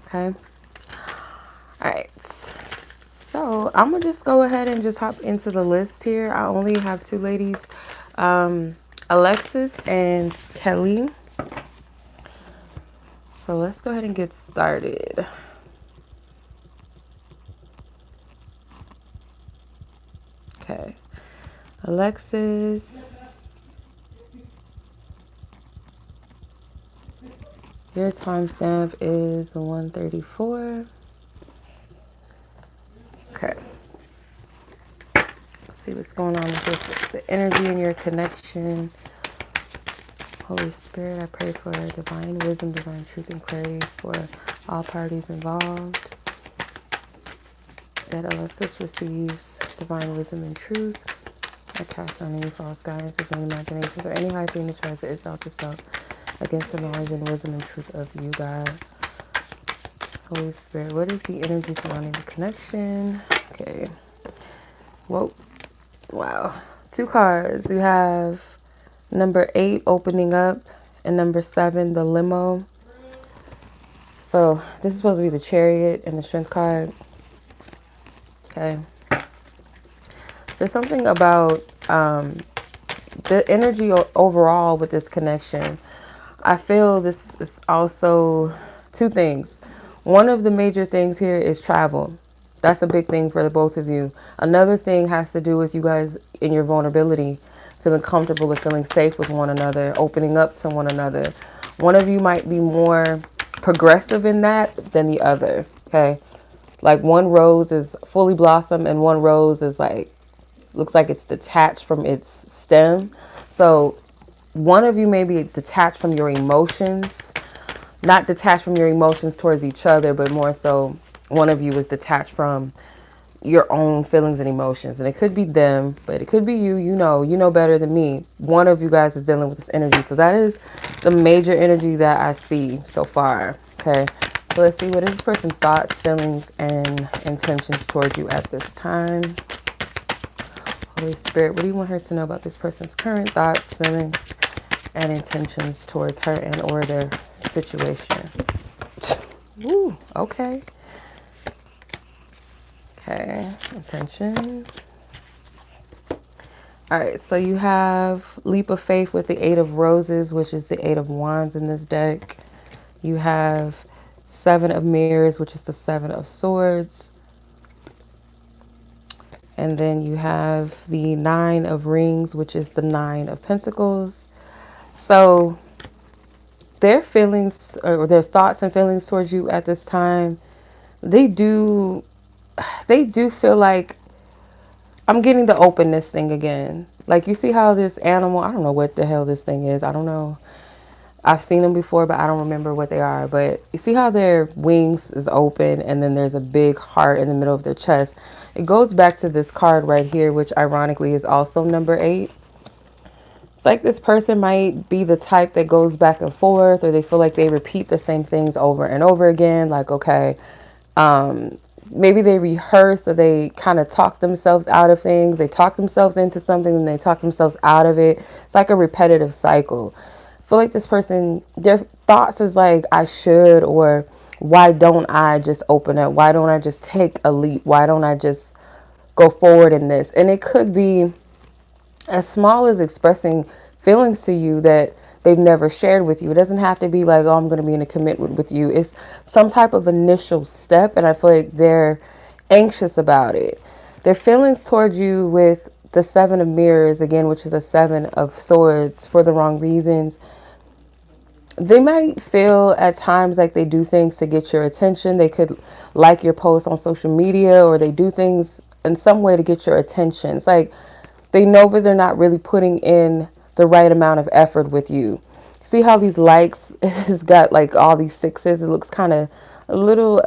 Okay. All right. So I'm gonna just go ahead and just hop into the list here. I only have two ladies, Alexis and Kelly. So let's go ahead and get started. Okay, Alexis, your timestamp is 1:34. Okay. Let's see what's going on with this. The energy in your connection. Holy Spirit, I pray for divine wisdom, divine truth, and clarity for all parties involved. That Alexis receives divine wisdom and truth. I cast down any false guidance, any imaginations, or any high thing that tries to exalt itself against the knowledge and wisdom and truth of you, God. Holy Spirit, what is the energy surrounding the connection? Okay. Whoa. Wow. Two cards. You have number 8 opening up and number 7 the limo. So this is supposed to be the Chariot and the Strength card. Okay. There's something about the energy overall with this connection. I feel this is also two things. One of the major things here is travel. That's a big thing for the both of you. Another thing has to do with you guys in your vulnerability, feeling comfortable and feeling safe with one another, opening up to one another. One of you might be more progressive in that than the other, okay? Like one rose is fully blossomed and one rose is like, looks like it's detached from its stem. So one of you may be detached from your emotions, not detached from your emotions towards each other, but more so one of you is detached from your own feelings and emotions. And it could be them, but it could be you. You know better than me. One of you guys is dealing with this energy. So that is the major energy that I see so far. Okay. So let's see, what is this person's thoughts, feelings, and intentions towards you at this time? Holy Spirit, what do you want her to know about this person's current thoughts, feelings, and intentions towards her and or their situation? Ooh, okay. Okay, intention. All right, so you have Leap of Faith with the 8 of Roses, which is the 8 of Wands in this deck. You have 7 of Mirrors, which is the 7 of Swords. And then you have the 9 of Rings, which is the 9 of Pentacles. So their feelings or their thoughts and feelings towards you at this time, they do feel like, I'm getting the openness thing again. Like, you see how this animal, I don't know what the hell this thing is. I don't know. I've seen them before, but I don't remember what they are. But you see how their wings is open and then there's a big heart in the middle of their chest. It goes back to this card right here, which ironically is also number 8. It's like this person might be the type that goes back and forth, or they feel like they repeat the same things over and over again. Like, okay, maybe they rehearse, or they kind of talk themselves out of things. They talk themselves into something and they talk themselves out of it. It's like a repetitive cycle. I feel like this person, their thoughts is like, I should, or why don't I just open up? Why don't I just take a leap? Why don't I just go forward in this? And it could be as small as expressing feelings to you that they've never shared with you. It doesn't have to be like, oh, I'm going to be in a commitment with you. It's some type of initial step, and I feel like they're anxious about it. Their feelings towards you with the 7 of Mirrors, again, which is the 7 of Swords, for the wrong reasons. They might feel at times like they do things to get your attention. They could like your posts on social media, or they do things in some way to get your attention. It's like they know that they're not really putting in the right amount of effort with you. See how these likes, it's got like all these 6s. It looks kind of a little,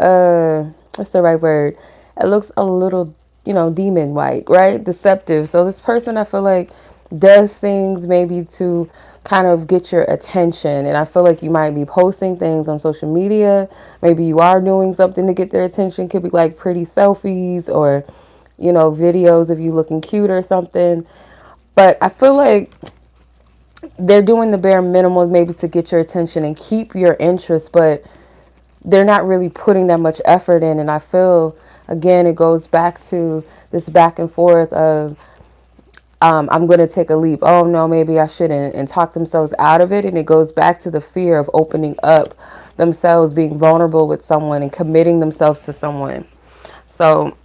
what's the right word? It looks a little, demon-like, right? Deceptive. So this person, I feel like, does things maybe to kind of get your attention. And I feel like you might be posting things on social media. Maybe you are doing something to get their attention. Could be like pretty selfies, or videos of you looking cute or something. But I feel like they're doing the bare minimum maybe to get your attention and keep your interest. But they're not really putting that much effort in. And I feel, again, it goes back to this back and forth of, I'm going to take a leap. Oh, no, maybe I shouldn't, and talk themselves out of it. And it goes back to the fear of opening up themselves, being vulnerable with someone and committing themselves to someone. So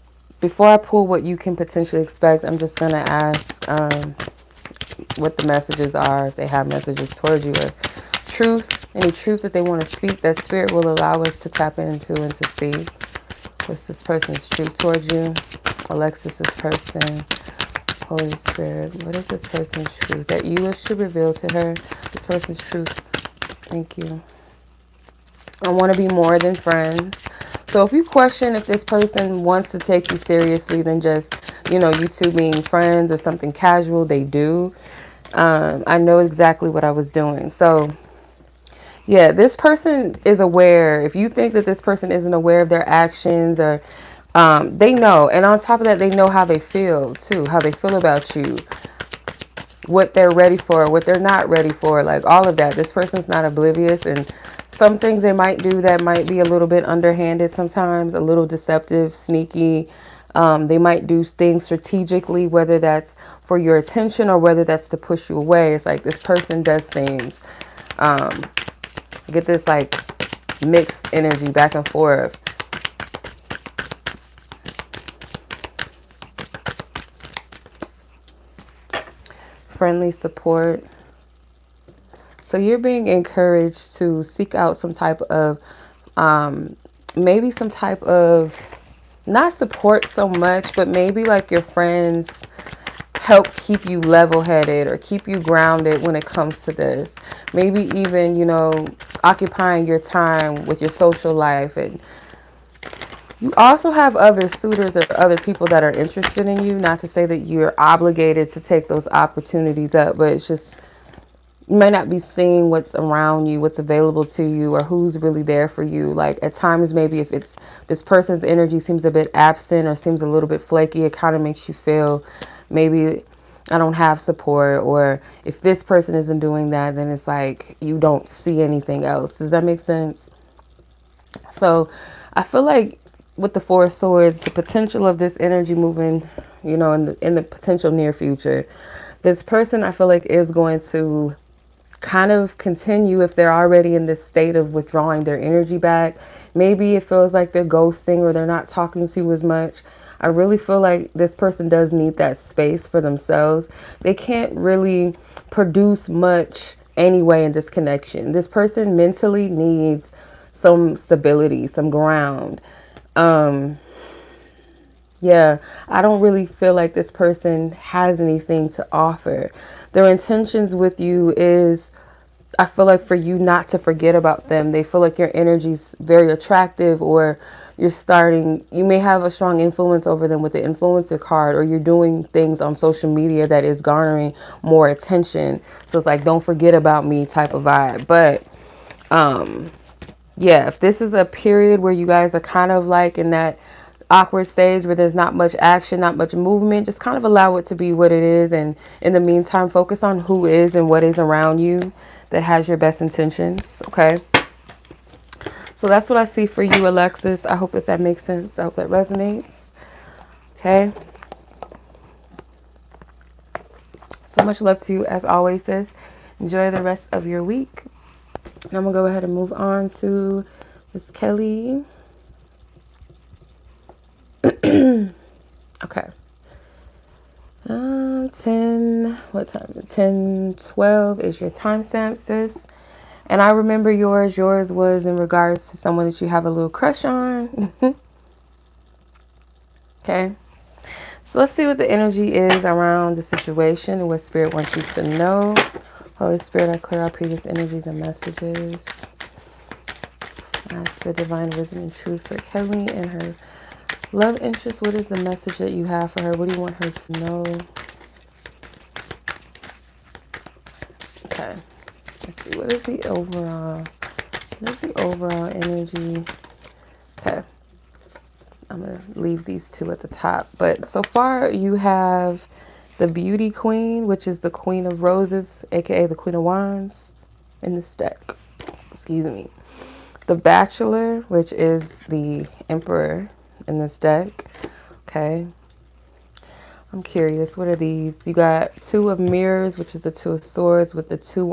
before I pull what you can potentially expect, I'm just going to ask what the messages are, if they have messages towards you, or truth, any truth that they want to speak that spirit will allow us to tap into and to see. What's this person's truth towards you? Alexis's person. Holy Spirit, what is this person's truth that you wish to reveal to her? This person's truth. Thank you. I want to be more than friends. So if you question if this person wants to take you seriously than just, you know, you two being friends or something casual, they do. I know exactly what I was doing. So yeah, this person is aware. If you think that this person isn't aware of their actions, or they know. And on top of that, they know how they feel too, how they feel about you, what they're ready for, what they're not ready for, like all of that. This person's not oblivious, and some things they might do that might be a little bit underhanded sometimes, a little deceptive, sneaky. They might do things strategically, whether that's for your attention or whether that's to push you away. It's like this person does things. Get this like mixed energy back and forth. Friendly support. So you're being encouraged to seek out some type of, maybe some type of, not support so much, but maybe like your friends help keep you level-headed or keep you grounded when it comes to this. Maybe even, you know, occupying your time with your social life. And you also have other suitors or other people that are interested in you. Not to say that you're obligated to take those opportunities up, but it's just, you may not be seeing what's around you, what's available to you, or who's really there for you. Like at times, maybe if it's this person's energy seems a bit absent or seems a little bit flaky, it kind of makes you feel maybe I don't have support. Or if this person isn't doing that, then it's like you don't see anything else. Does that make sense? So I feel like with the Four of Swords, the potential of this energy moving, you know, in the potential near future, this person I feel like is going to kind of continue, if they're already in this state of withdrawing their energy back. Maybe it feels like they're ghosting or they're not talking to you as much. I really feel like this person does need that space for themselves. They can't really produce much anyway in this connection. This person mentally needs some stability, some ground. Yeah, I don't really feel like this person has anything to offer. Their intentions with you is, I feel like, for you not to forget about them. They feel like your energy's very attractive, or you may have a strong influence over them with the influencer card, or you're doing things on social media that is garnering more attention. So it's like, don't forget about me type of vibe. But, yeah, if this is a period where you guys are kind of like in that awkward stage where there's not much action, not much movement, just kind of allow it to be what it is. And in the meantime, focus on who is and what is around you that has your best intentions. Okay. So that's what I see for you, Alexis. I hope that makes sense. I hope that resonates. Okay. So much love to you as always, sis. Enjoy the rest of your week. I'm going to go ahead and move on to Miss Kelly. Okay. what time? 10:12 is your timestamp, sis. And I remember yours. Yours was in regards to someone that you have a little crush on. Okay. So let's see what the energy is around the situation and what Spirit wants you to know. Holy Spirit, I clear our previous energies and messages. Ask for divine wisdom and truth for Kelly and her love interest. What is the message that you have for her? What do you want her to know? Okay. Let's see. What is the overall energy? Okay. I'm going to leave these two at the top. But so far you have the Beauty Queen, which is the Queen of Roses, aka the Queen of Wands in this deck. Excuse me. the Bachelor, which is the Emperor in this deck. Okay. I'm curious, what are these? You got Two of Mirrors, which is the Two of Swords with the two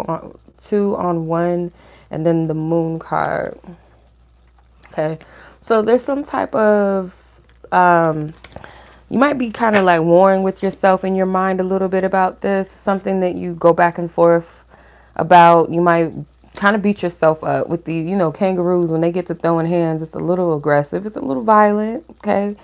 on one, and then the Moon card. Okay. So there's some type of, you might be kind of like warring with yourself in your mind a little bit about this. Something that you go back and forth about. You might kind of beat yourself up with the, you know, kangaroos. When they get to throwing hands, it's a little aggressive. It's a little violent. Okay.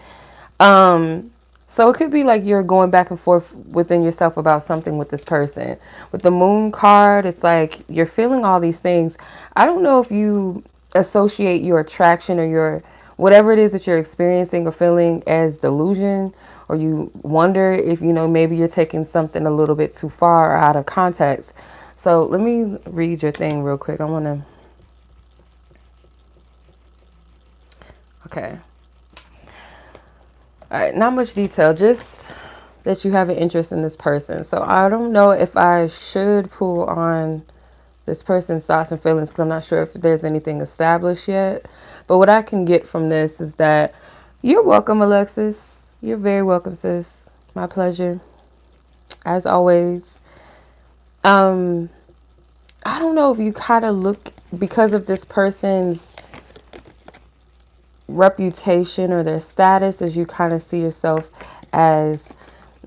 So it could be like you're going back and forth within yourself about something with this person. With the Moon card, it's like you're feeling all these things. I don't know if you associate your attraction or your whatever it is that you're experiencing or feeling as delusion, or you wonder if, you know, maybe you're taking something a little bit too far or out of context. So let me read your thing real quick. I want to. Okay. All right, not much detail, just that you have an interest in this person. So I don't know if I should pull on this person's thoughts and feelings because I'm not sure if there's anything established yet. But what I can get from this is that you're welcome, Alexis. You're very welcome, sis. My pleasure. As always. I don't know if you kind of look, because of this person's reputation or their status, as you kind of see yourself as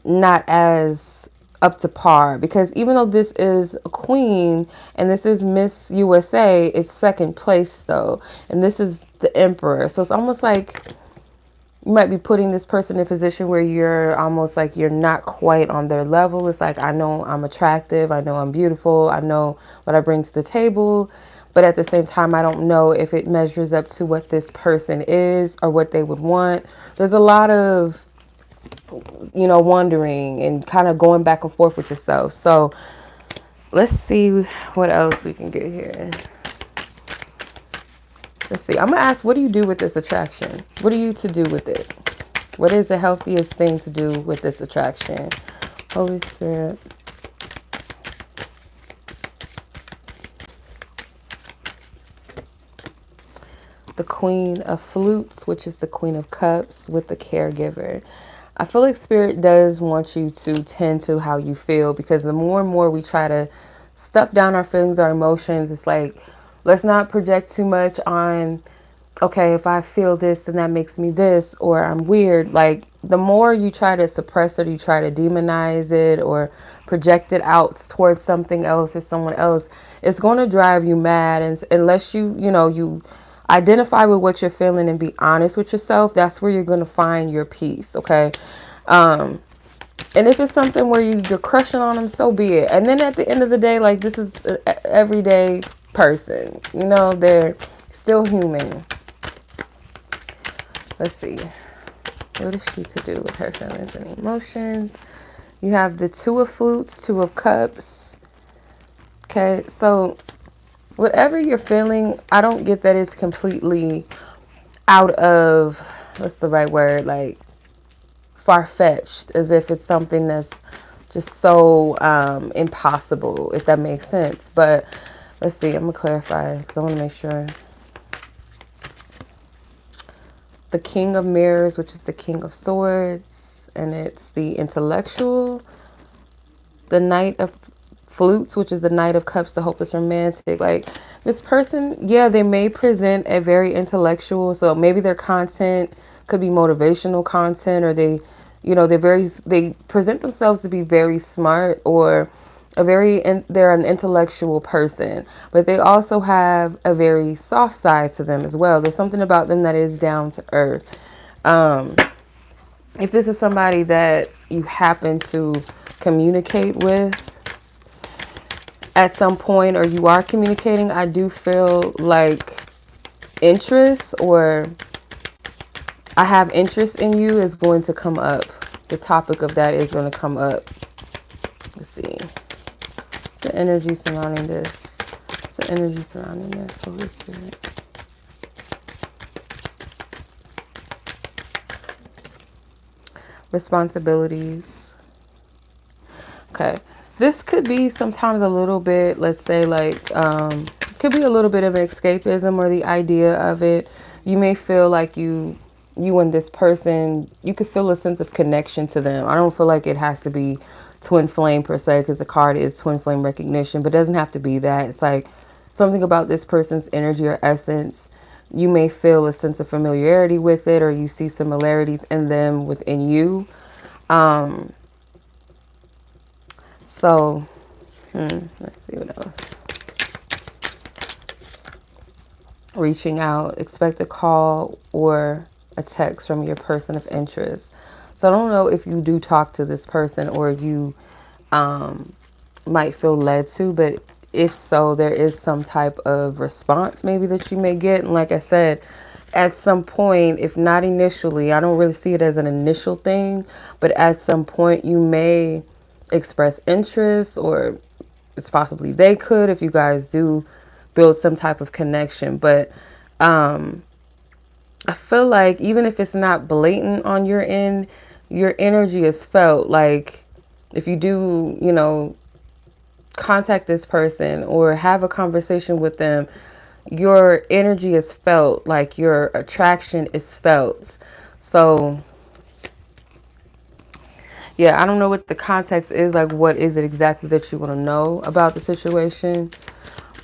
not as up to par, because even though this is a queen and this is Miss USA, it's second place though, and this is the Emperor. So it's almost like you might be putting this person in a position where you're almost like you're not quite on their level. It's like, I know I'm attractive, I know I'm beautiful, I know what I bring to the table, but at the same time, I don't know if it measures up to what this person is or what they would want. There's a lot of, you know, wondering and kind of going back and forth with yourself. So let's see what else we can get here. Let's see. I'm going to ask, what do you do with this attraction? What are you to do with it? What is the healthiest thing to do with this attraction? Holy Spirit. The Queen of Flutes, which is the Queen of Cups with the Caregiver. I feel like Spirit does want you to tend to how you feel, because the more and more we try to stuff down our feelings, our emotions, it's like, let's not project too much on, okay, if I feel this, then that makes me this, or I'm weird. Like, the more you try to suppress it, you try to demonize it or project it out towards something else or someone else, it's going to drive you mad. And unless you identify with what you're feeling and be honest with yourself, that's where you're going to find your peace. Okay. And if it's something where you're crushing on them, so be it. And then at the end of the day, like, this is an everyday person, you know, they're still human. Let's see. What is she to do with her feelings and emotions? You have the Two of Flutes, Two of Cups. Okay. So whatever you're feeling, I don't get that it's completely out of, what's the right word, like far-fetched, as if it's something that's just so impossible, if that makes sense. But let's see, I'm gonna clarify because I want to make sure. The King of Mirrors, which is the King of Swords, and it's the intellectual. The Knight of Flutes, which is the Knight of Cups, the hopeless romantic. Like, this person, yeah, they may present a very intellectual, so maybe their content could be motivational content, or they, you know, they present themselves to be very smart, or they're an intellectual person, but they also have a very soft side to them as well. There's something about them that is down to earth. If this is somebody that you happen to communicate with at some point, or you are communicating, I do feel like interest, or I have interest in you, is going to come up. The topic of that is going to come up. Let's see. What's the energy surrounding this? What's the energy surrounding this? Holy Spirit. Responsibilities. Okay. This could be sometimes a little bit, let's say, like, could be a little bit of an escapism or the idea of it. You may feel like you and this person, you could feel a sense of connection to them. I don't feel like it has to be twin flame per se, because the card is twin flame recognition, but it doesn't have to be that. It's like something about this person's energy or essence. You may feel a sense of familiarity with it, or you see similarities in them within you. So, let's see what else. Reaching out, expect a call or a text from your person of interest. So I don't know if you do talk to this person or you might feel led to, but if so, there is some type of response maybe that you may get. And like I said, at some point, if not initially, I don't really see it as an initial thing, but at some point you may express interest, or it's possibly they could if you guys do build some type of connection. But I feel like even if it's not blatant on your end, your energy is felt. Like if you do, you know, contact this person or have a conversation with them, your energy is felt, like your attraction is felt. So yeah, I don't know what the context is, like what is it exactly that you want to know about the situation,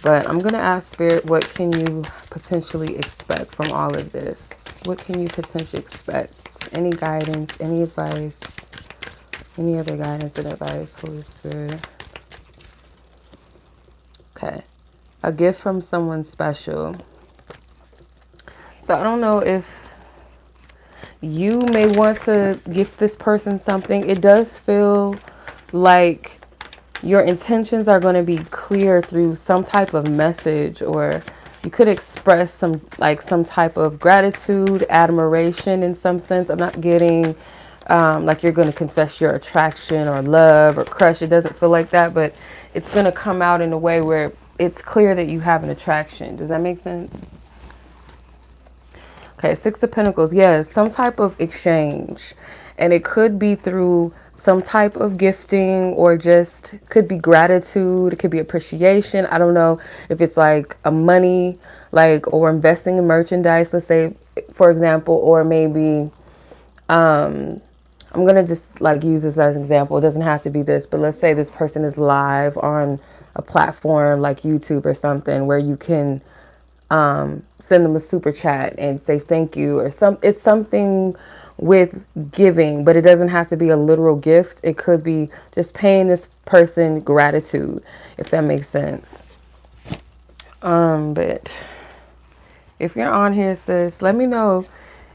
but I'm going to ask Spirit, what can you potentially expect from all of this? What can you potentially expect? Any guidance, any advice, any other guidance and advice, Holy Spirit? Okay. A gift from someone special. So I don't know if you may want to gift this person something. It does feel like your intentions are going to be clear through some type of message, or you could express some type of gratitude, admiration in some sense. I'm not getting like you're going to confess your attraction or love or crush. It doesn't feel like that, but it's going to come out in a way where it's clear that you have an attraction. Does that make sense? Okay, Six of Pentacles. Yeah, some type of exchange. And it could be through some type of gifting, or just could be gratitude. It could be appreciation. I don't know if it's like a money, like, or investing in merchandise, let's say, for example, or maybe, I'm going to just like use this as an example. It doesn't have to be this, but let's say this person is live on a platform like YouTube or something where you can send them a super chat and say thank you, or it's something with giving, but it doesn't have to be a literal gift. It could be just paying this person gratitude, if that makes sense. But if you're on here, sis, let me know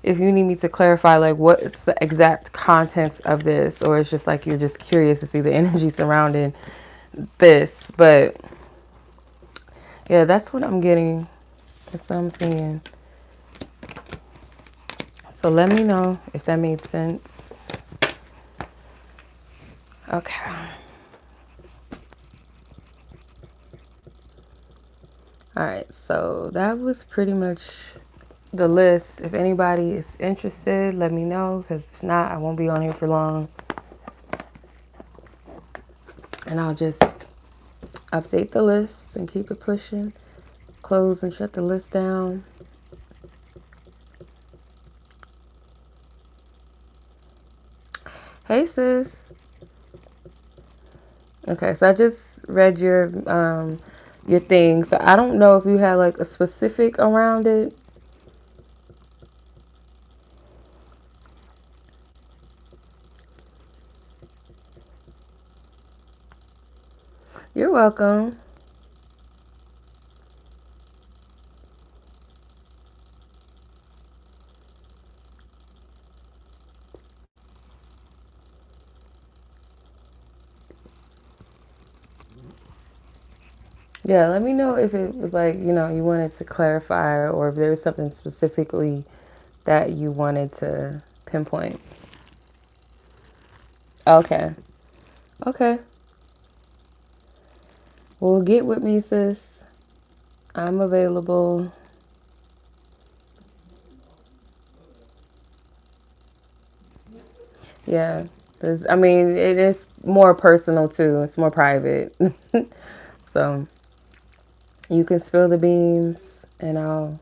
if you need me to clarify like what's the exact contents of this, or it's just like you're just curious to see the energy surrounding this. But yeah, that's what I'm getting. That's what I'm seeing. So let me know if that made sense. Okay. All right. So that was pretty much the list. If anybody is interested, let me know, because if not, I won't be on here for long. And I'll just update the list and keep it pushing. Close and shut the list down. Hey, sis. Okay, so I just read your thing. So I don't know if you had like a specific around it. You're welcome. Yeah, let me know if it was like, you know, you wanted to clarify, or if there was something specifically that you wanted to pinpoint. Okay. Okay. Well, get with me, sis. I'm available. Yeah. I mean, it is more personal too. It's more private. So, You can spill the beans and I'll,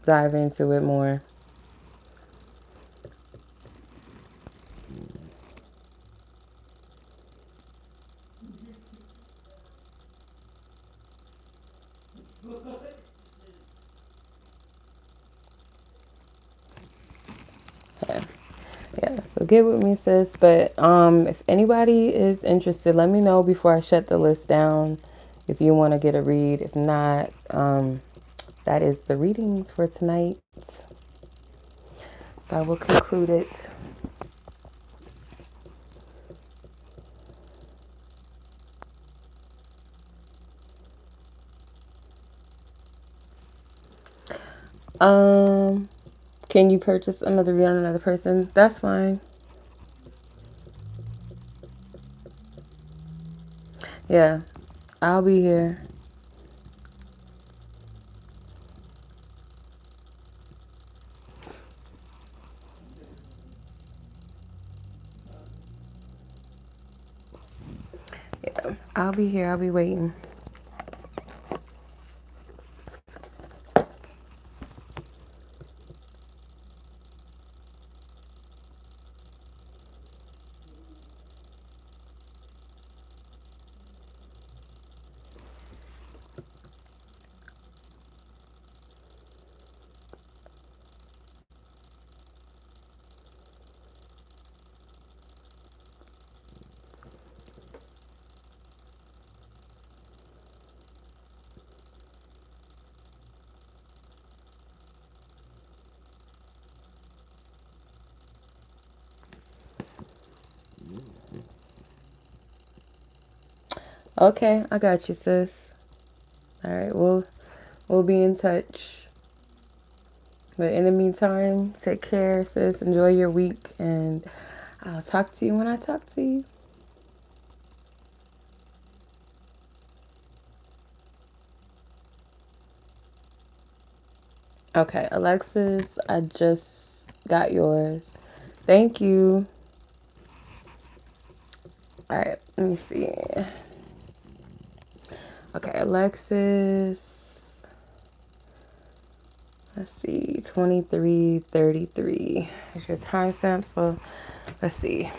dive into it more. Okay. Yeah, so get with me, sis. But if anybody is interested, let me know before I shut the list down if you want to get a read. If not, that is the readings for tonight. That will conclude it. Um, can you purchase another read on another person? That's fine. Yeah, I'll be here. Yeah, I'll be here. I'll be waiting. Okay, I got you, sis. All right, we'll be in touch. But in the meantime, take care, sis. Enjoy your week, and I'll talk to you when I talk to you. Okay, Alexis, I just got yours. Thank you. All right, let me see. Okay, Alexis. Let's see, 2333 is your timestamp. So let's see.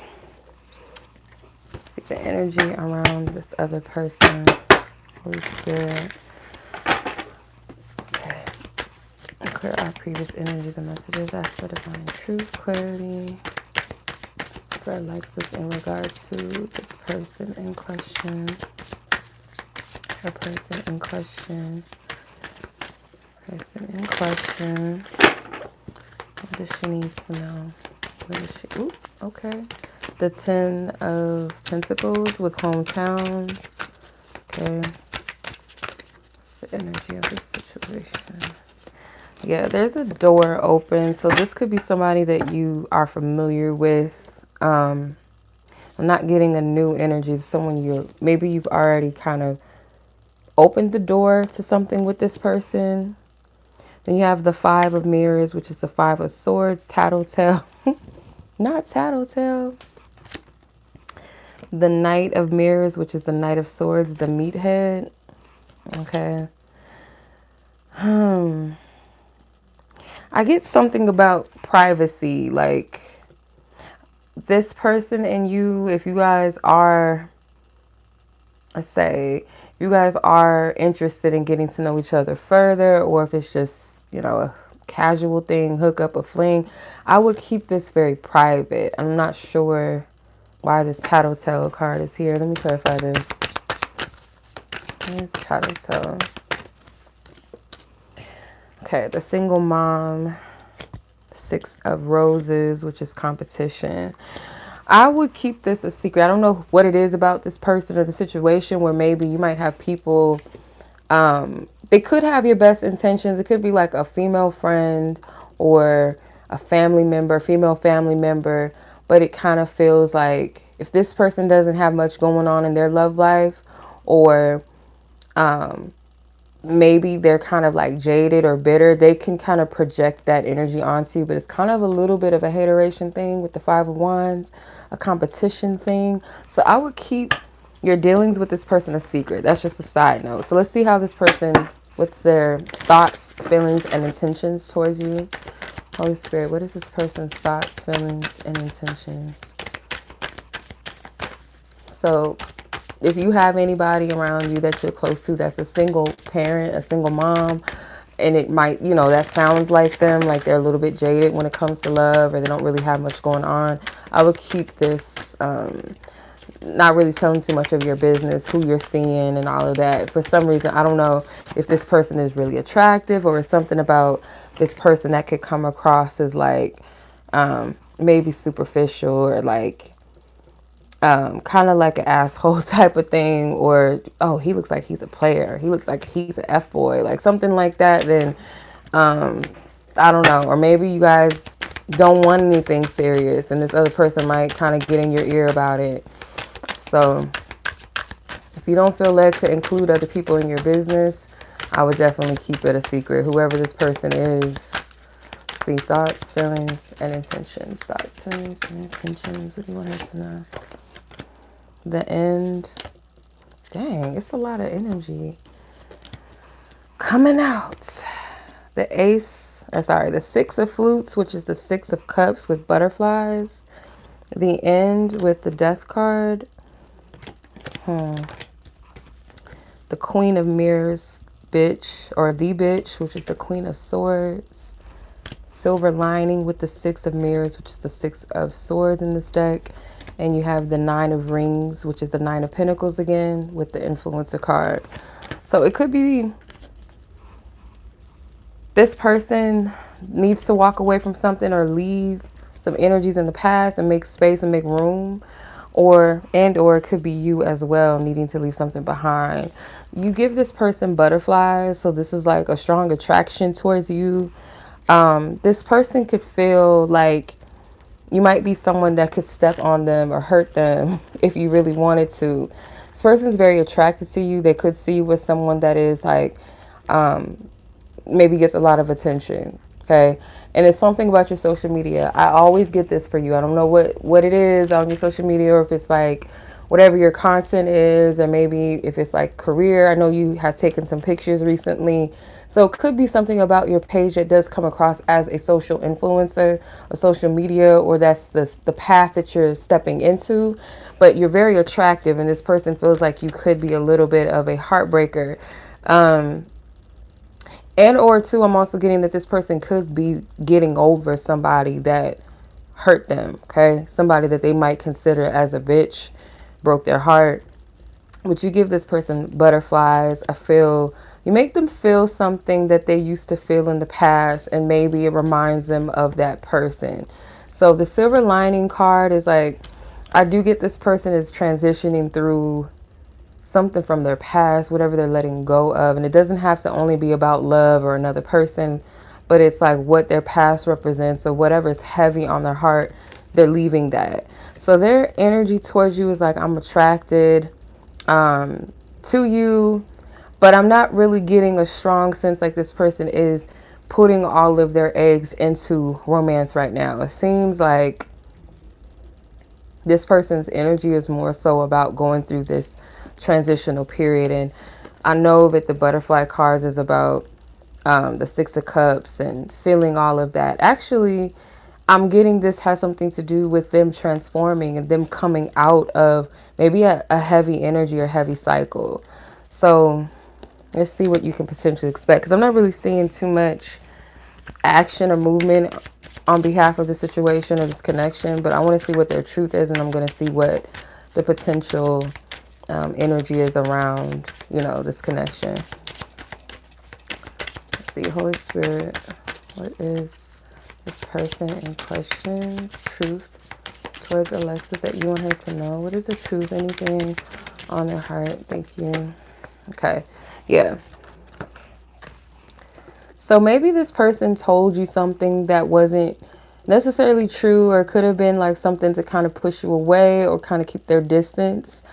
Let's see the energy around this other person. Holy Spirit. Okay. Clear our previous energies and messages. Ask for divine truth, clarity for Alexis in regard to this person in question. Her person in question. Person in question. What does she need to know? What is she? Ooh, okay. The 10 of Pentacles with hometowns. Okay. What's the energy of this situation? Yeah, there's a door open. So this could be somebody that you are familiar with. I'm not getting a new energy. Someone maybe you've already kind of opened the door to something with this person. Then you have the 5 of Mirrors, which is the 5 of Swords, Tattletale. Not Tattletale. The Knight of Mirrors, which is the Knight of Swords, the meathead. Okay. I get something about privacy, like this person and you, if you guys are, let's say, you guys are interested in getting to know each other further, or if it's just, a casual thing, hook up, a fling, I would keep this very private. I'm not sure why this Tattletale card is here. Let me clarify this. It's Tattletale. Okay, the single mom, 6 of Roses, which is competition. I would keep this a secret. I don't know what it is about this person or the situation where maybe you might have people, they could have your best intentions. It could be like a female friend or a family member, female family member, but it kind of feels like if this person doesn't have much going on in their love life, or maybe they're kind of like jaded or bitter, they can kind of project that energy onto you. But it's kind of a little bit of a hateration thing with the 5 of Wands, a competition thing. So I would keep your dealings with this person a secret. That's just a side note. So let's see how this person, what's their thoughts, feelings, and intentions towards you. Holy Spirit, what is this person's thoughts, feelings, and intentions? So if you have anybody around you that you're close to that's a single parent, a single mom, and it might, you know, that sounds like them, like they're a little bit jaded when it comes to love, or they don't really have much going on, I would keep this, not really telling too much of your business, who you're seeing and all of that. For some reason, I don't know if this person is really attractive, or something about this person that could come across as like, maybe superficial, or like, kind of like an asshole type of thing, or, oh, he looks like he's a player, he looks like he's an F-boy, like something like that, then I don't know. Or maybe you guys don't want anything serious, and this other person might kind of get in your ear about it. So if you don't feel led to include other people in your business, I would definitely keep it a secret, whoever this person is. Let's see, thoughts, feelings, and intentions. Thoughts, feelings, and intentions. What do you want her to know? The end. Dang, it's a lot of energy coming out. The Six of Flutes, which is the Six of Cups with butterflies. The End with the Death card. The Queen of Mirrors, bitch, or the bitch, which is the Queen of Swords. Silver Lining with the Six of Mirrors, which is the Six of Swords in this deck. And you have the Nine of Rings, which is the Nine of Pentacles again, with the Influencer card. So it could be this person needs to walk away from something, or leave some energies in the past and make space and make room. Or it could be you as well, needing to leave something behind. You give this person butterflies, so this is like a strong attraction towards you. This person could feel like you might be someone that could step on them or hurt them if you really wanted to. This person's very attracted to you. They could see you with someone that is like, maybe gets a lot of attention. Okay. And it's something about your social media. I always get this for you. I don't know what it is on your social media, or if it's like whatever your content is, or maybe if it's like career. I know you have taken some pictures recently. So it could be something about your page that does come across as a social influencer, a social media, or that's the path that you're stepping into. But you're very attractive, and this person feels like you could be a little bit of a heartbreaker. And or two, I'm also getting that this person could be getting over somebody that hurt them, okay? Somebody that they might consider as a bitch, broke their heart. But you give this person butterflies. You make them feel something that they used to feel in the past, and maybe it reminds them of that person. So the Silver Lining card is like, I do get this person is transitioning through something from their past, whatever they're letting go of. And it doesn't have to only be about love or another person, but it's like what their past represents, or whatever is heavy on their heart, they're leaving that. So their energy towards you is like, I'm attracted to you, but I'm not really getting a strong sense like this person is putting all of their eggs into romance right now. It seems like this person's energy is more so about going through this transitional period. And I know that the butterfly cards is about the Six of Cups and feeling all of that. Actually, I'm getting this has something to do with them transforming and them coming out of maybe a heavy energy or heavy cycle. So let's see what you can potentially expect, because I'm not really seeing too much action or movement on behalf of the situation or this connection, but I want to see what their truth is, and I'm going to see what the potential energy is around, this connection. Let's see, Holy Spirit, what is this person in question's truth towards Alexis that you want her to know? What is the truth? Anything on their heart? Thank you. Okay. Yeah. So maybe this person told you something that wasn't necessarily true, or could have been like something to kind of push you away or kind of keep their distance.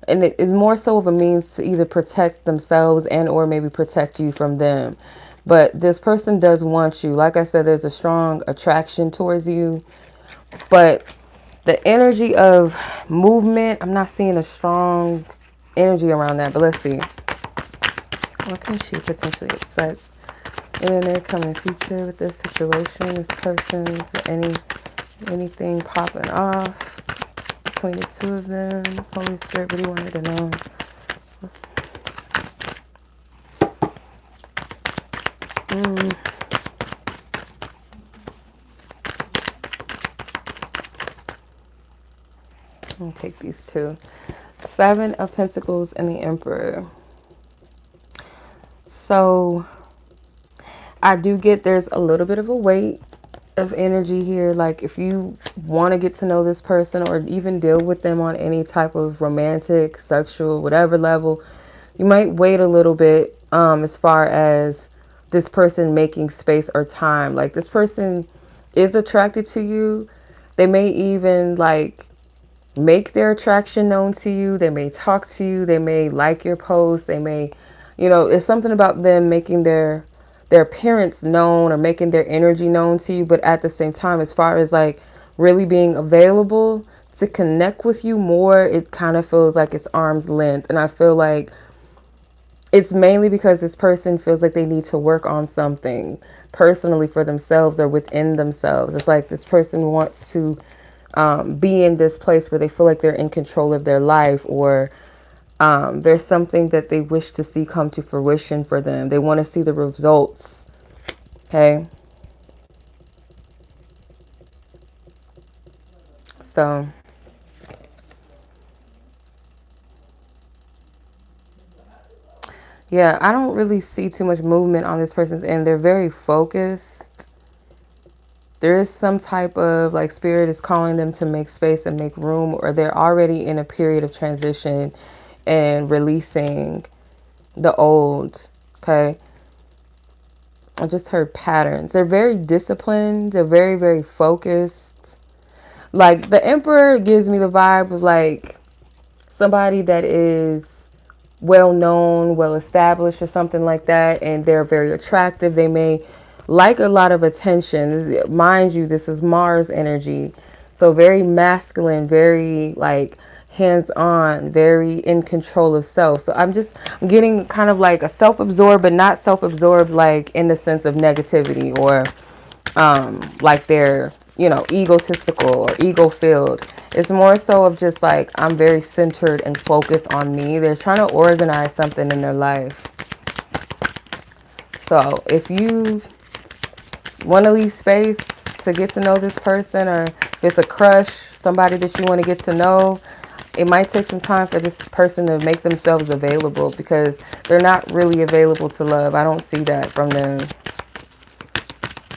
And it is more so of a means to either protect themselves and or maybe protect you from them. But this person does want you. Like I said, there's a strong attraction towards you. But the energy of movement, I'm not seeing a strong energy around that. But let's see. What can she potentially expect in their coming future with this situation, this person? Is there anything popping off between the two of them? Holy Spirit, what do you want her to know? I'll take these two. 7 of Pentacles and the Emperor. So I do get there's a little bit of a weight of energy here. Like if you want to get to know this person or even deal with them on any type of romantic, sexual, whatever level, you might wait a little bit as far as this person making space or time. Like this person is attracted to you. They may even like make their attraction known to you. They may talk to you. They may like your posts. They may, you know, it's something about them making their appearance known or making their energy known to you. But at the same time, as far as like really being available to connect with you more, it kind of feels like it's arm's length. And I feel like it's mainly because this person feels like they need to work on something personally for themselves or within themselves. It's like this person wants to be in this place where they feel like they're in control of their life, or there's something that they wish to see come to fruition for them. They want to see the results. Okay. So yeah, I don't really see too much movement on this person's end. They're very focused. There is some type of like spirit is calling them to make space and make room, or they're already in a period of transition and releasing the old. Okay. I just heard patterns. They're very disciplined. They're very, very focused. Like the Emperor gives me the vibe of like somebody that is well known, well established or something like that. And they're very attractive. They may like a lot of attention. Mind you, this is Mars energy. So very masculine, very like hands-on, very in control of self. So I'm getting kind of like a self-absorbed, but not self-absorbed like in the sense of negativity or like they're, you know, egotistical or ego-filled. It's more so of just like I'm very centered and focused on me. They're trying to organize something in their life. So if you want to leave space to get to know this person, or if it's a crush, somebody that you want to get to know, it might take some time for this person to make themselves available, because they're not really available to love. I don't see that from them.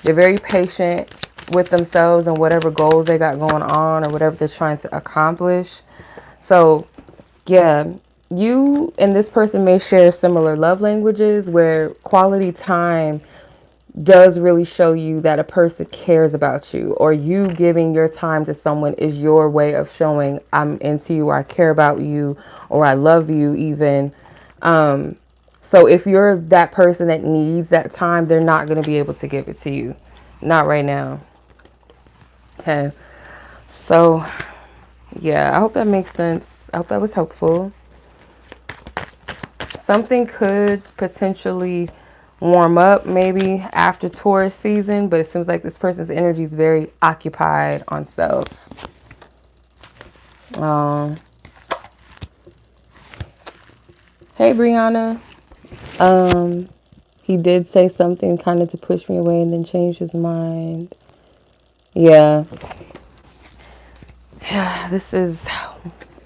They're very patient with themselves and whatever goals they got going on or whatever they're trying to accomplish. So yeah, you and this person may share similar love languages, where quality time does really show you that a person cares about you, or you giving your time to someone is your way of showing I'm into you, or I care about you, or I love you even. So if you're that person that needs that time, they're not going to be able to give it to you. Not right now. Okay. So yeah, I hope that makes sense. I hope that was helpful. Something could potentially warm up maybe after Taurus season, but it seems like this person's energy is very occupied on self. Hey Brianna. He did say something kind of to push me away and then change his mind. Yeah. Yeah, this is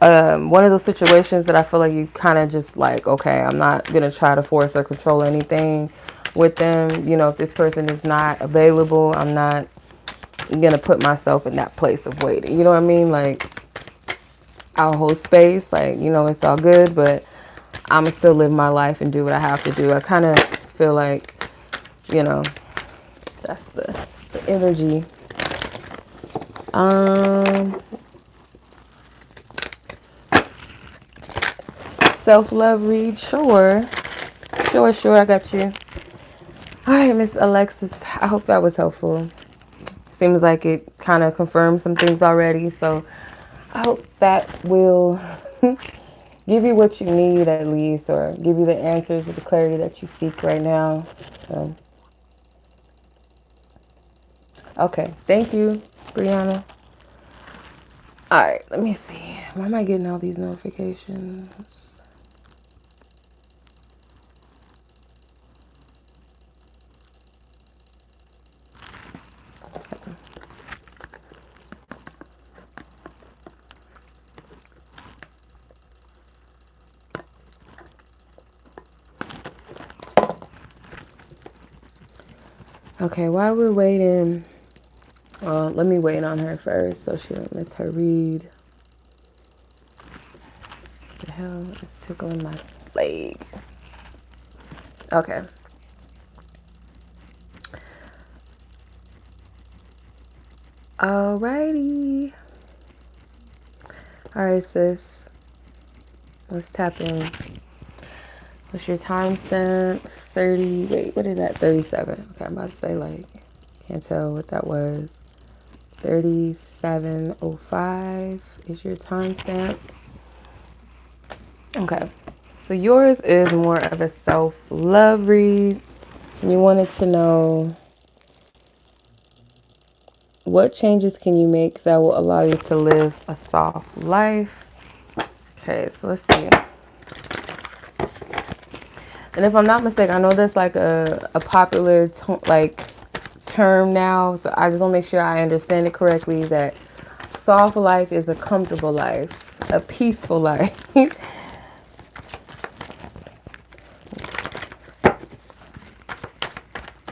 one of those situations that I feel like you kind of just like, okay, I'm not going to try to force or control anything with them. You know, if this person is not available, I'm not going to put myself in that place of waiting. You know what I mean? Like, I'll hold space. Like, you know, it's all good, but I'm going to still live my life and do what I have to do. I kind of feel like, you know, that's the energy. Self-love read. Sure, I got you. All right, Miss Alexis, I hope that was helpful. Seems like it kind of confirmed some things already, so I hope that will give you what you need at least, or give you the answers or the clarity that you seek right now. So, okay, thank you, Brianna. All right, let me see. Why am I getting all these notifications? Okay, while we're waiting, let me wait on her first so she don't miss her read. What the hell? It's tickling my leg. Okay. Alrighty. Alright, sis. Let's tap in. What's your timestamp? 30. Wait, what is that? 37. Okay, I'm about to say, like, can't tell what that was. 37:05 is your timestamp. Okay. So yours is more of a self-love read. You wanted to know, what changes can you make that will allow you to live a soft life? Okay, so let's see. And if I'm not mistaken, I know that's like a popular term now. So I just want to make sure I understand it correctly, that soft life is a comfortable life, a peaceful life. I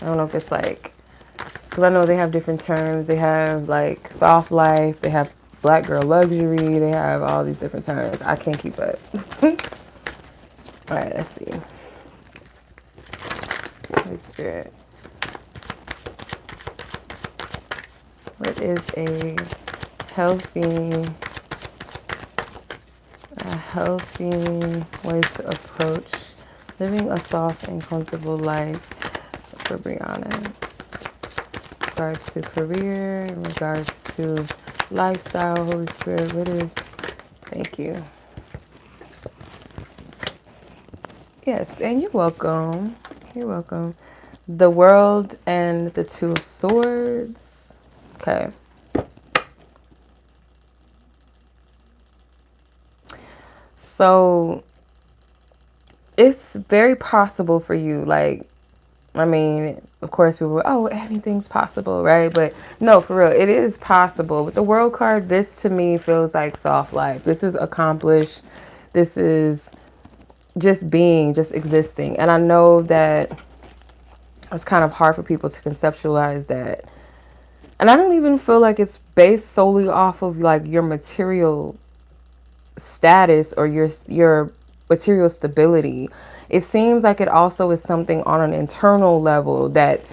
don't know if it's like, because I know they have different terms. They have like soft life, they have black girl luxury, they have all these different terms. I can't keep up. All right, let's see. Holy Spirit. What is a healthy way to approach living a soft and comfortable life for Brianna? In regards to career, in regards to lifestyle, Holy Spirit, what is, thank you. Yes, and you're welcome. You're welcome. The World and the Two of Swords. Okay. So it's very possible for you. Like, I mean, of course, people were, oh, anything's possible, right? But no, for real, it is possible. With the World card, this to me feels like soft life. This is accomplished. This is just being, just existing. And I know that it's kind of hard for people to conceptualize that. And I don't even feel like it's based solely off of like your material status or your material stability. It seems like it also is something on an internal level that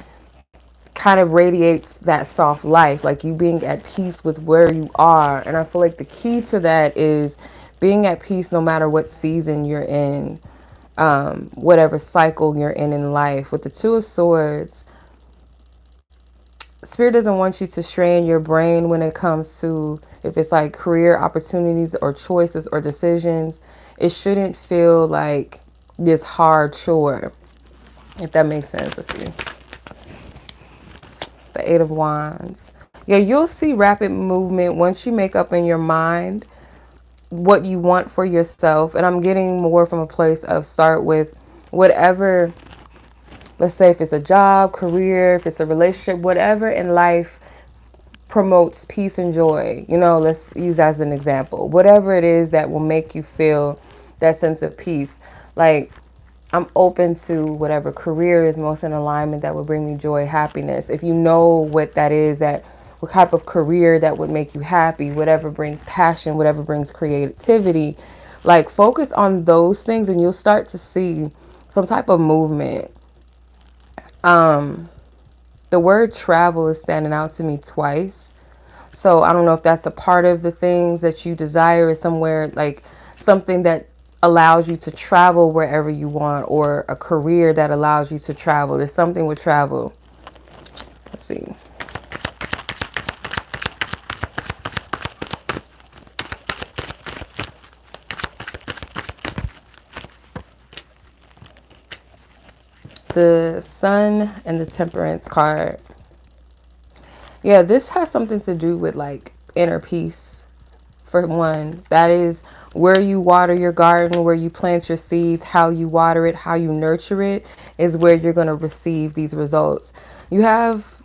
kind of radiates that soft life, like you being at peace with where you are. And I feel like the key to that is being at peace no matter what season you're in, whatever cycle you're in life. With the Two of Swords, Spirit doesn't want you to strain your brain when it comes to, if it's like career opportunities or choices or decisions. It shouldn't feel like this hard chore, if that makes sense. Let's see. The Eight of Wands. Yeah, you'll see rapid movement once you make up in your mind what you want for yourself. And I'm getting more from a place of start with whatever, let's say if it's a job, career, if it's a relationship, whatever in life promotes peace and joy. You know, let's use as an example. Whatever it is that will make you feel that sense of peace. Like, I'm open to whatever career is most in alignment that would bring me joy, happiness. If you know what that is, that what type of career that would make you happy, whatever brings passion, whatever brings creativity, like focus on those things and you'll start to see some type of movement. The word travel is standing out to me twice. So I don't know if that's a part of the things that you desire, is somewhere like something that allows you to travel wherever you want, or a career that allows you to travel. There's something with travel. Let's see. the Sun and the Temperance card. Yeah, this has something to do with like inner peace. For one, that is where you water your garden, where you plant your seeds, how you water it, how you nurture it, is where you're going to receive these results. You have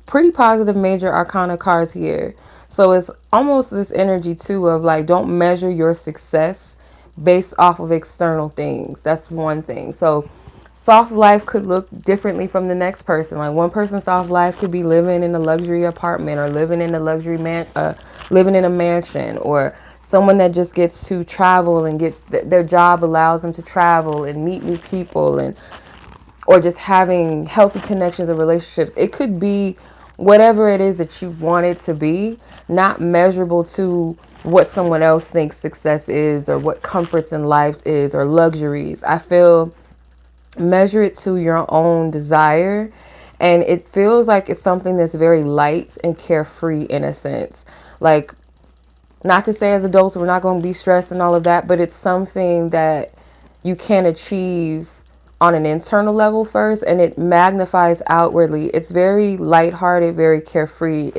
pretty positive major arcana cards here. So it's almost this energy too of like, don't measure your success based off of external things. That's one thing. So soft life could look differently from the next person. Like one person's soft life could be living in a luxury apartment, or living in a living in a mansion, or someone that just gets to travel and gets their job allows them to travel and meet new people, and or just having healthy connections and relationships. It could be whatever it is that you want it to be, not measurable to what someone else thinks success is, or what comforts in life is, or luxuries. I feel measure it to your own desire, and it feels like it's something that's very light and carefree in a sense. Like, not to say as adults we're not going to be stressed and all of that, but it's something that you can achieve on an internal level first, and it magnifies outwardly. It's very lighthearted, very carefree.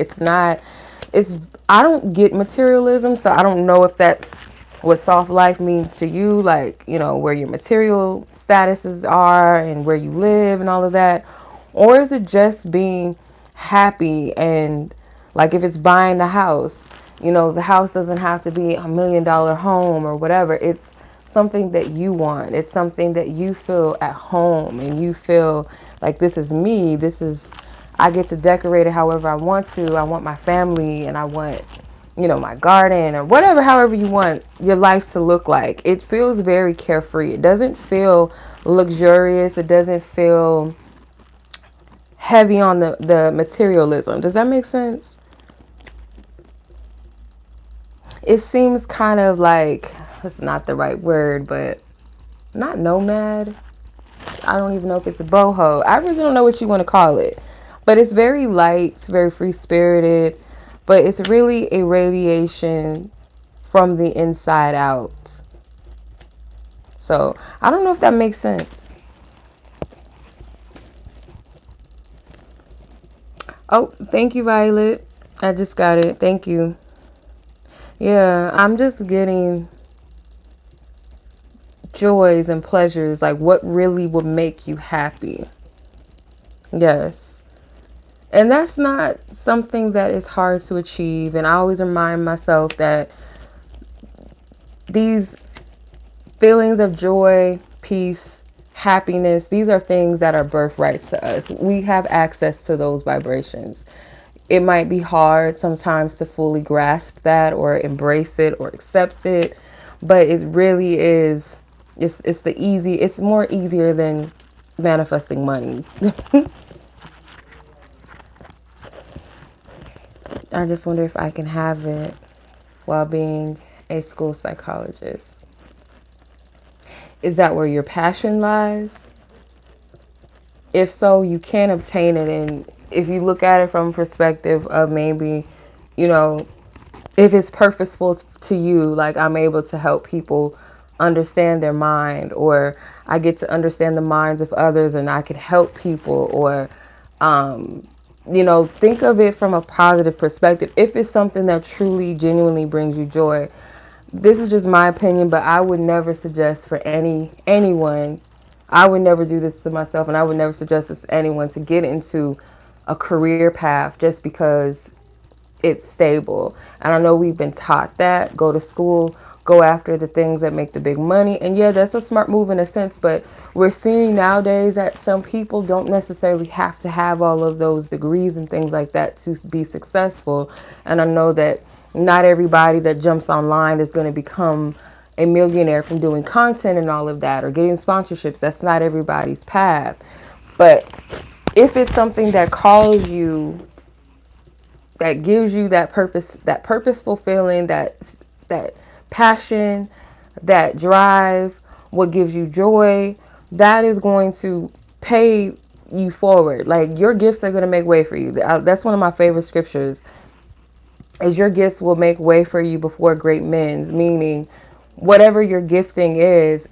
I don't get materialism, so I don't know if that's what soft life means to you, like, you know, where your material statuses are and where you live and all of that. Or is it just being happy? And like if it's buying the house, you know, the house doesn't have to be $1 million home or whatever. It's something that you want. It's something that you feel at home, and you feel like, this is me. I get to decorate it however I want to. I want my family, and I want, you know, my garden, or whatever, however you want your life to look like. It feels very carefree. It doesn't feel luxurious. It doesn't feel heavy on the materialism. Does that make sense? It seems kind of like, that's not the right word, but not nomad. I don't even know if it's a boho. I really don't know what you want to call it. But it's very light, it's very free-spirited, but it's really a radiation from the inside out. So I don't know if that makes sense. Oh, thank you, Violet. I just got it. Thank you. Yeah, I'm just getting joys and pleasures, like what really would make you happy. Yes. And that's not something that is hard to achieve. And I always remind myself that these feelings of joy, peace, happiness, these are things that are birthrights to us. We have access to those vibrations. It might be hard sometimes to fully grasp that, or embrace it, or accept it, but it really is. It's more easier than manifesting money. I just wonder if I can have it while being a school psychologist. Is that where your passion lies? If so, you can obtain it. And if you look at it from a perspective of maybe, you know, if it's purposeful to you, like I'm able to help people understand their mind, or I get to understand the minds of others and I could help people, or, you know, think of it from a positive perspective. If it's something that truly, genuinely brings you joy. This is just my opinion, but I would never suggest for anyone. I would never do this to myself, and I would never suggest this to anyone, to get into a career path just because it's stable. And I know we've been taught that, go to school, go after the things that make the big money. And yeah, that's a smart move in a sense, but we're seeing nowadays that some people don't necessarily have to have all of those degrees and things like that to be successful. And I know that not everybody that jumps online is going to become a millionaire from doing content and all of that, or getting sponsorships. That's not everybody's path. But if it's something that calls you, that gives you that purpose, that purposeful feeling, that passion, that drive, what gives you joy, that is going to pay you forward. Like, your gifts are going to make way for you. That's one of my favorite scriptures, is your gifts will make way for you before great men's, meaning whatever your gifting is,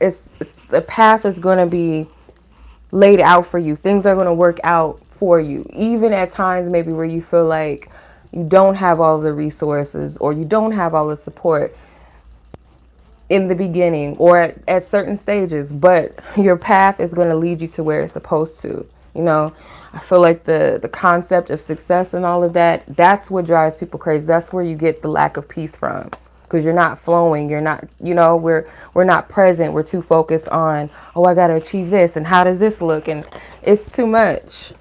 the path is going to be laid out for you. Things are going to work out for you. Even at times maybe where you feel like you don't have all the resources or you don't have all the support in the beginning or at certain stages, but your path is going to lead you to where it's supposed to. You know, I feel like the concept of success and all of that, that's what drives people crazy. That's where you get the lack of peace from, because you're not flowing. You're not, you know, we're not present. We're too focused on, oh, I got to achieve this and how does this look, and it's too much.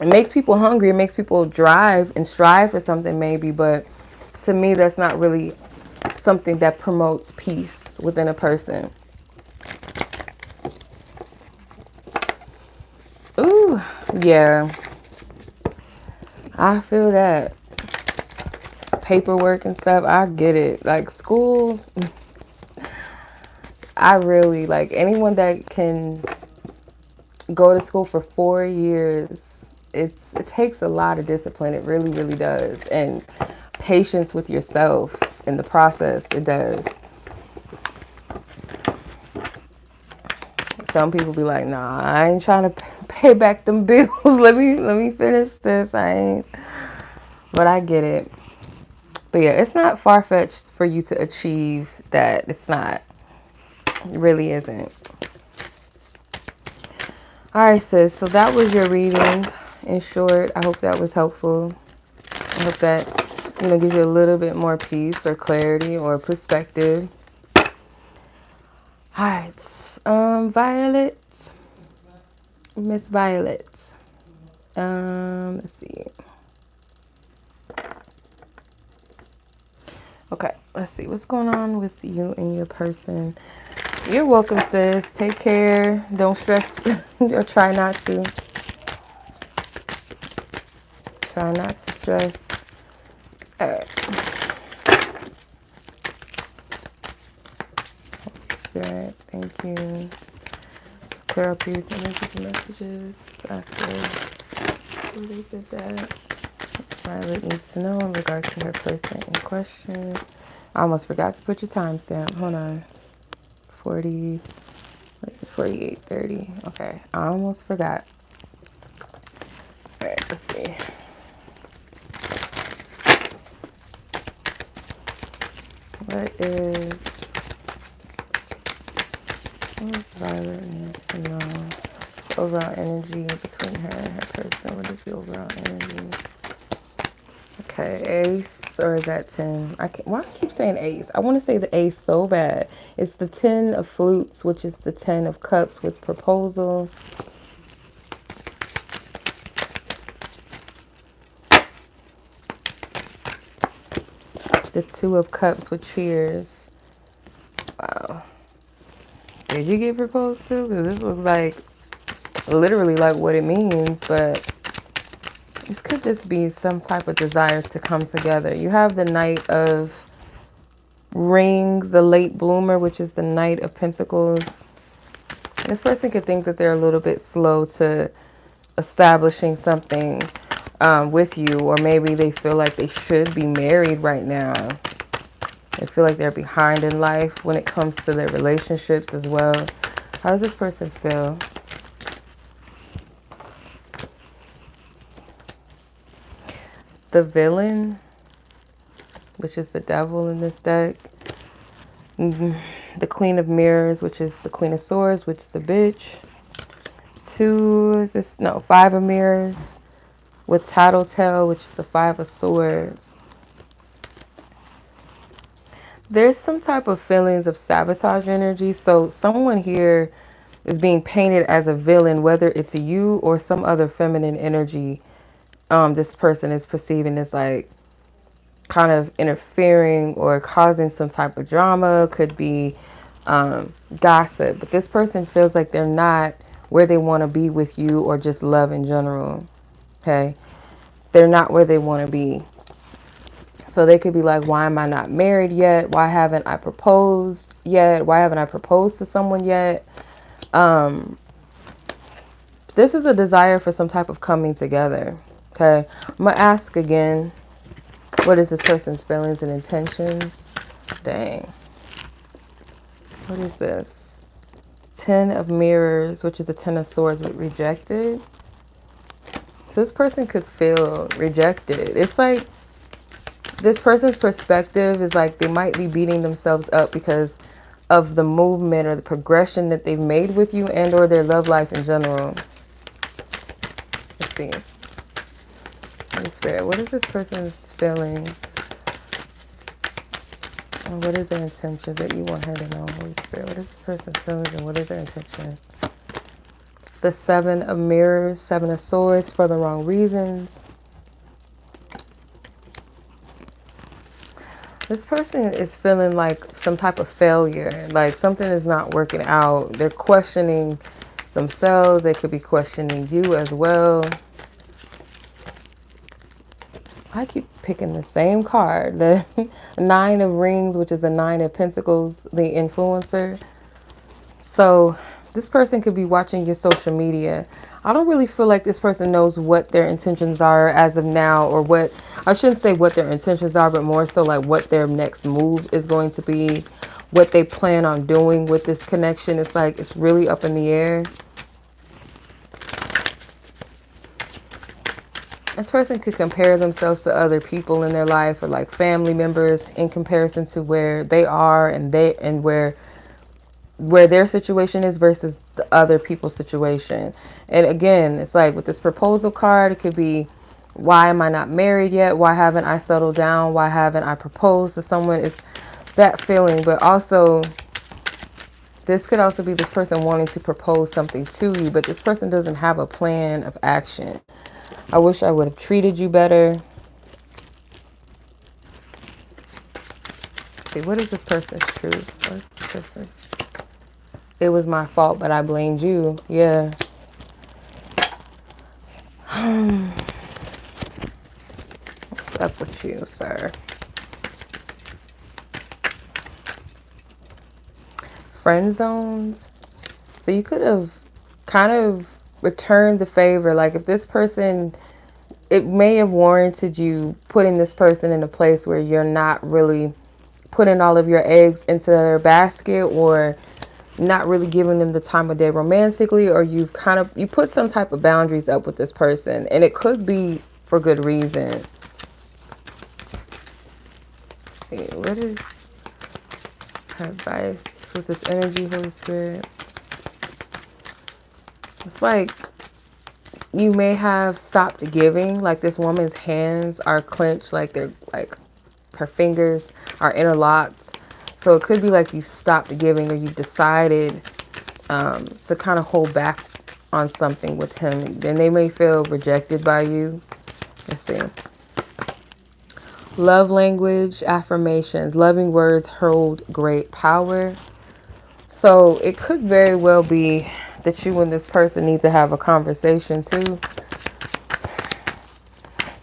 It makes people hungry. It makes people drive and strive for something maybe, but to me, that's not really something that promotes peace within a person. Ooh, yeah. I feel that. Paperwork and stuff, I get it. Like school, I really, like anyone that can go to school for 4 years, it takes a lot of discipline. It really, really does. And patience with yourself in the process. It does. Some people be like, nah, I ain't trying to pay back them bills. let me finish this. I ain't. But I get it. But yeah, it's not far-fetched for you to achieve that. It's not. It really isn't. All right, sis. So that was your reading. In short, I hope that was helpful. I hope that, you know, gives you a little bit more peace or clarity or perspective. All right. Violet. Miss Violet. Let's see. Okay, let's see what's going on with you and your person. You're welcome, sis. Take care. Don't stress or try not to. Try not to stress. All right. Spirit, thank you. Clear up these energy messages. Ask her who they did that. Violet needs to know in regards to her person in question. I almost forgot to put your timestamp. Hold on. 48:30. Okay, I almost forgot. All right, let's see. What Violet needs to know? Overall energy between her and her person. What is the overall energy? Okay, ace, or is that 10? Why I keep saying ace? I want to say the ace so bad. It's the 10 of flutes, which is the 10 of cups with proposal. The 2 of cups with cheers. Wow. Did you get proposed to? Because this looks like literally like what it means, but this could just be some type of desire to come together. You have the Knight of Rings, the late bloomer, which is the Knight of Pentacles. This person could think that they're a little bit slow to establishing something with you, or maybe they feel like they should be married right now. They feel like they're behind in life when it comes to their relationships as well. How does this person feel? The Villain, which is the devil in this deck. The Queen of Mirrors, which is the Queen of Swords, which is the bitch. 5 of Mirrors with Tattletale, which is the 5 of Swords. There's some type of feelings of sabotage energy. So someone here is being painted as a villain, whether it's you or some other feminine energy. This person is perceiving as like kind of interfering or causing some type of drama. Could be gossip, but this person feels like they're not where they want to be with you, or just love in general. Okay, they're not where they want to be. So they could be like, why am I not married yet? Why haven't I proposed yet? Why haven't I proposed to someone yet? This is a desire for some type of coming together. Okay, I'm gonna ask again, what is this person's feelings and intentions? Dang. What is this? Ten of Mirrors, which is the Ten of Swords with rejected. So this person could feel rejected. It's like this person's perspective is like they might be beating themselves up because of the movement or the progression that they've made with you and or their love life in general. Let's see. Holy Spirit, what is this person's feelings? And what is their intention that you want her to know? Holy Spirit, what is this person's feelings and what is their intention? The Seven of Mirrors, Seven of Swords for the wrong reasons. This person is feeling like some type of failure, like something is not working out. They're questioning themselves. They could be questioning you as well. I keep picking the same card, the Nine of Rings, which is the Nine of Pentacles, the influencer. So this person could be watching your social media. I don't really feel like this person knows what their intentions are as of now, or what, I shouldn't say what their intentions are, but more so like what their next move is going to be, what they plan on doing with this connection. It's like it's really up in the air. This person could compare themselves to other people in their life or like family members in comparison to where they are and where their situation is versus the other people's situation. And again, it's like with this proposal card, it could be, why am I not married yet? Why haven't I settled down? Why haven't I proposed to someone? It's that feeling. But also, this could also be this person wanting to propose something to you, but this person doesn't have a plan of action. I wish I would have treated you better. Let's see, what is this person's truth? What is this person? It was my fault, but I blamed you. Yeah. What's up with you, sir? Friend zones. So you could have kind of returned the favor. Like if this person, it may have warranted you putting this person in a place where you're not really putting all of your eggs into their basket, or not really giving them the time of day romantically, or you put some type of boundaries up with this person, and it could be for good reason. Let's see, what is her advice with this energy, Holy Spirit? It's like you may have stopped giving, like this woman's hands are clenched, like they're like her fingers are interlocked. So it could be like you stopped giving, or you decided to kind of hold back on something with him. Then they may feel rejected by you. Let's see. Love language, affirmations, loving words hold great power. So it could very well be that you and this person need to have a conversation too.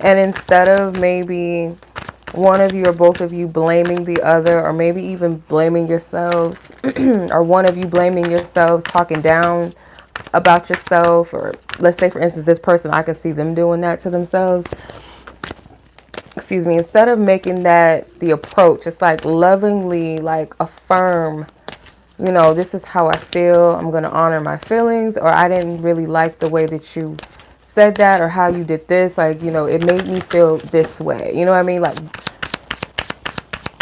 And instead of maybe one of you or both of you blaming the other, or maybe even blaming yourselves, or one of you blaming yourselves, talking down about yourself, or let's say for instance this person, I can see them doing that to themselves. Excuse me. Instead of making that the approach, it's like lovingly like affirm, you know, this is how I feel. I'm going to honor my feelings, or I didn't really like the way that you said that, or how you did this. Like, you know, it made me feel this way. You know what I mean? Like,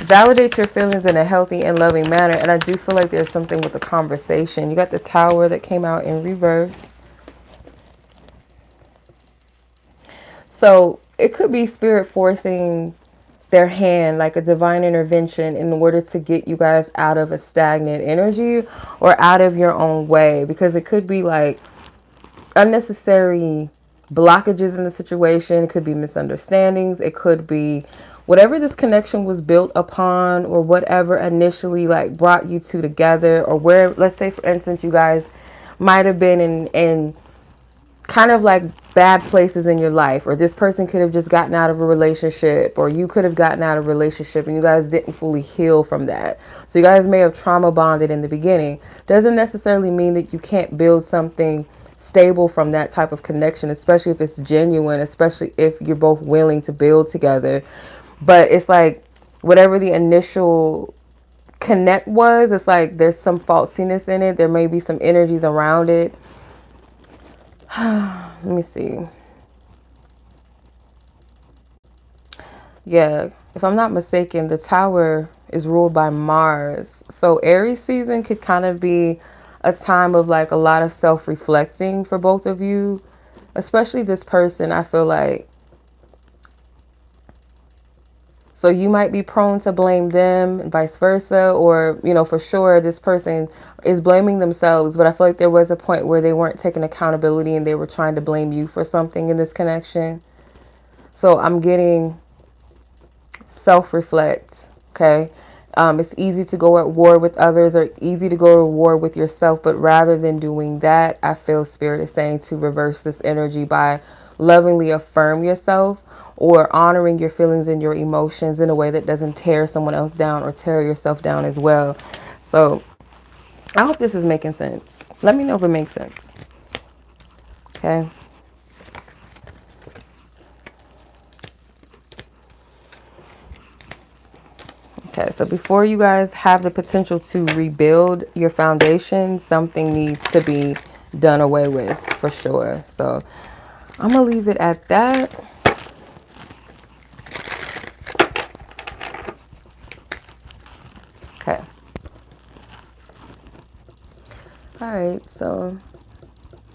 validate your feelings in a healthy and loving manner. And I do feel like there's something with the conversation. You got the Tower that came out in reverse. So it could be spirit forcing their hand, like a divine intervention, in order to get you guys out of a stagnant energy or out of your own way, because it could be like unnecessary blockages in the situation. It could be misunderstandings. It could be whatever this connection was built upon, or whatever initially like brought you two together, or where, let's say for instance, you guys might have been in kind of like bad places in your life, or this person could have just gotten out of a relationship, or you could have gotten out of a relationship and you guys didn't fully heal from that. So you guys may have trauma bonded in the beginning. Doesn't necessarily mean that you can't build something stable from that type of connection, especially if it's genuine, especially if you're both willing to build together. But it's like whatever the initial connect was, it's like there's some falsiness in it. There may be some energies around it. Let me see. Yeah, if I'm not mistaken, the tower is ruled by Mars. So Aries season could kind of be a time of like a lot of self-reflecting for both of you, especially this person. I feel like, so you might be prone to blame them and vice versa, or, you know, for sure this person is blaming themselves, but I feel like there was a point where they weren't taking accountability and they were trying to blame you for something in this connection. So I'm getting self-reflect, okay? It's easy to go at war with others or easy to go to war with yourself, but rather than doing that, I feel Spirit is saying to reverse this energy by lovingly affirm yourself or honoring your feelings and your emotions in a way that doesn't tear someone else down or tear yourself down as well. So I hope this is making sense. Let me know if it makes sense. Okay. Okay, so before you guys have the potential to rebuild your foundation, something needs to be done away with for sure. So I'm going to leave it at that. Okay. All right, so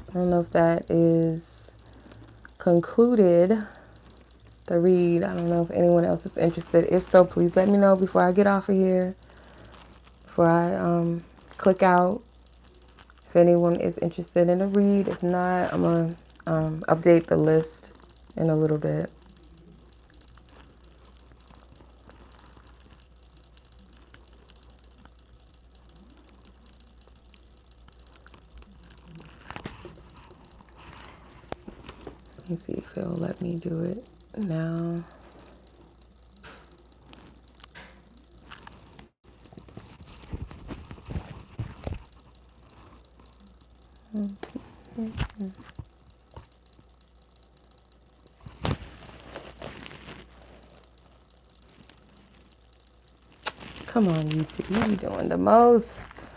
I don't know if that is concluded. The read. I don't know if anyone else is interested. If so, please let me know before I get off of here. Before I click out. If anyone is interested in a read. If not, I'm going to update the list in a little bit. Let me see if it'll let me do it now. Come on, YouTube. You be doing the most.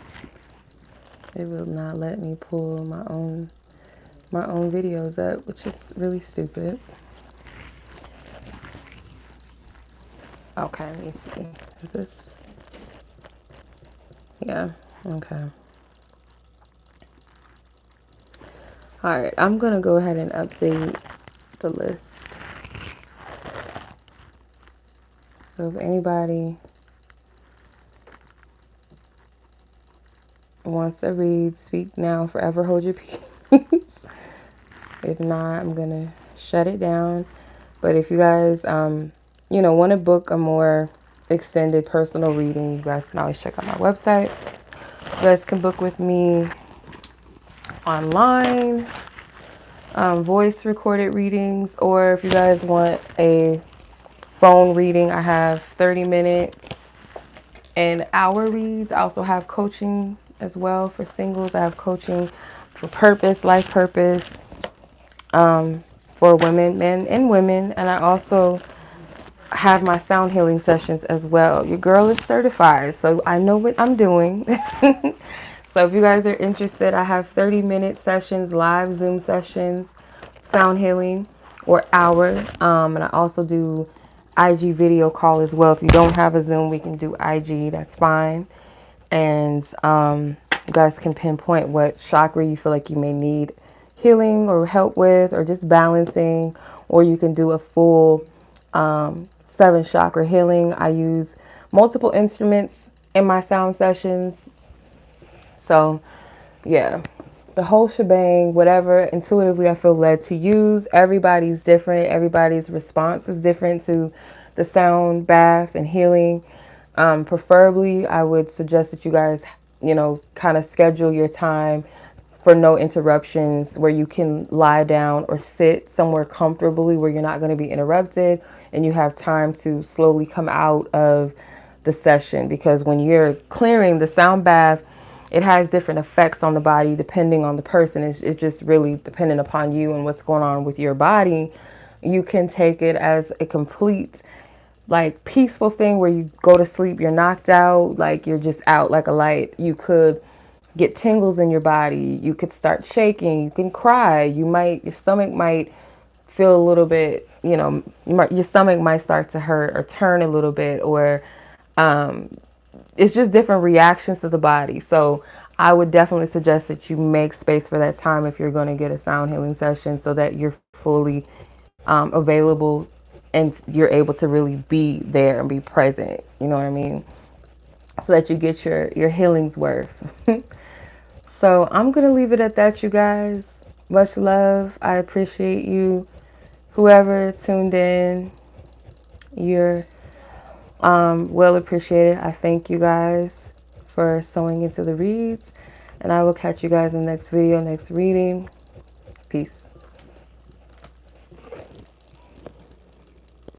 It will not let me pull my own videos up, which is really stupid. Okay, let me see. Is this? Yeah, okay. All right, I'm going to go ahead and update the list. So if anybody wants to read, speak now, forever hold your peace. If not, I'm going to shut it down. But if you guys, you know, want to book a more extended personal reading, you guys can always check out my website. You guys can book with me online, voice recorded readings, or if you guys want a phone reading, I have 30 minutes and hour reads. I also have coaching as well for singles. I have coaching for purpose, life purpose, for women, men and women. And I also have my sound healing sessions as well. Your girl is certified, so I know what I'm doing. So if you guys are interested, I have 30-minute sessions, live Zoom sessions, sound healing, or hour. And I also do IG video call as well. If you don't have a Zoom, we can do IG. That's fine. And you guys can pinpoint what chakra you feel like you may need healing or help with, or just balancing, or you can do a full 7 chakra healing. I use multiple instruments in my sound sessions. So yeah, the whole shebang, whatever intuitively I feel led to use. Everybody's different. Everybody's response is different to the sound bath and healing. Preferably, I would suggest that you guys, you know, kind of schedule your time for no interruptions, where you can lie down or sit somewhere comfortably where you're not going to be interrupted and you have time to slowly come out of the session. Because when you're clearing the sound bath, it has different effects on the body depending on the person. It's just really dependent upon you and what's going on with your body. You can take it as a complete like peaceful thing where you go to sleep, you're knocked out, like you're just out like a light. You could get tingles in your body. You could start shaking. You can cry. Your stomach might feel a little bit, your stomach might start to hurt or turn a little bit, or it's just different reactions to the body. So I would definitely suggest that you make space for that time if you're going to get a sound healing session, so that you're fully available and you're able to really be there and be present. You know what I mean? So that you get your healing's worth. So I'm going to leave it at that, you guys. Much love. I appreciate you. Whoever tuned in, you're well appreciated. I thank you guys for sewing into the reads. And I will catch you guys in the next video, next reading. Peace.